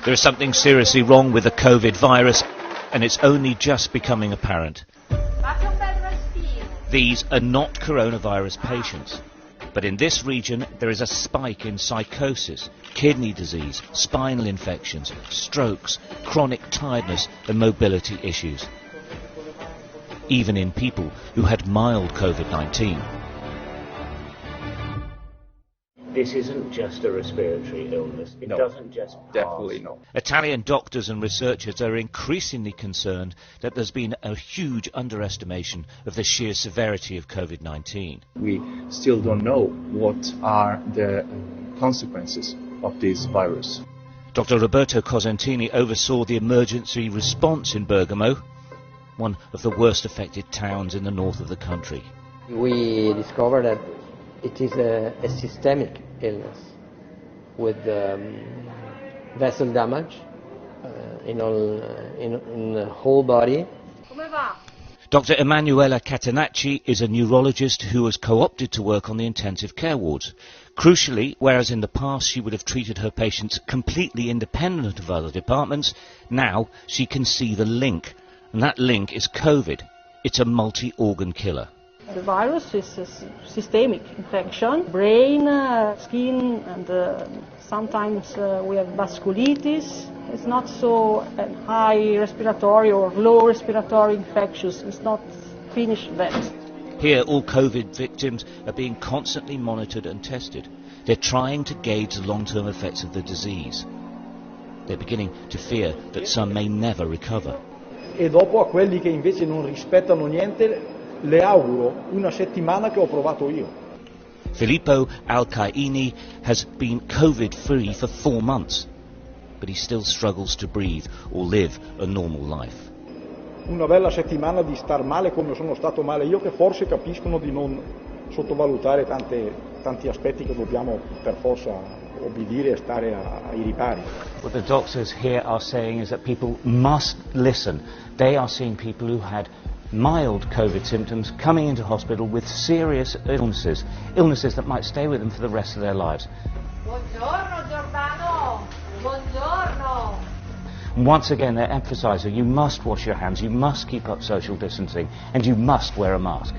There is something seriously wrong with the COVID virus, and it's only just becoming apparent. These are not coronavirus patients, but in this region there is a spike in psychosis, kidney disease, spinal infections, strokes, chronic tiredness and mobility issues, even in people who had mild COVID-19. This isn't just a respiratory illness. It doesn't just pass. Definitely not. Italian doctors and researchers are increasingly concerned that there's been a huge underestimation of the sheer severity of COVID-19. We still don't know what are the consequences of this virus. Dr. Roberto Cosentini oversaw the emergency response in Bergamo, one of the worst affected towns in the north of the country. We discovered that it is a systemic illness with vessel damage in the whole body. Dr. Emanuela Catenacci is a neurologist who was co-opted to work on the intensive care wards. Crucially, whereas in the past she would have treated her patients completely independent of other departments, now she can see the link, and that link is COVID. It's a multi-organ killer. The virus is a systemic infection, brain, skin, and sometimes we have vasculitis. It's not so high respiratory or low respiratory infectious. It's not finished yet. Here, all COVID victims are being constantly monitored and tested. They're trying to gauge the long-term effects of the disease. They're beginning to fear that some may never recover. E dopo a quelli che invece non rispettano niente le auguro una settimana che ho provato io. Filippo Alcaini has been COVID-free for 4 months, but he still struggles to breathe or live a normal life. Una bella settimana di star male come sono stato male io, che forse capiscono di non sottovalutare tanti aspetti che dobbiamo per forza obbedire e stare ai ripari. What the doctors here are saying is that people must listen. They are seeing people who had mild COVID symptoms coming into hospital with serious illnesses that might stay with them for the rest of their lives. Buongiorno Giordano! Buongiorno! And once again they're emphasising you must wash your hands, you must keep up social distancing, and you must wear a mask.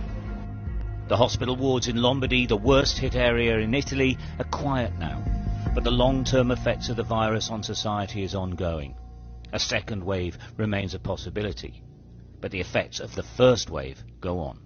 The hospital wards in Lombardy, the worst hit area in Italy, are quiet now, but the long-term effects of the virus on society is ongoing. A second wave remains a possibility, but the effects of the first wave go on.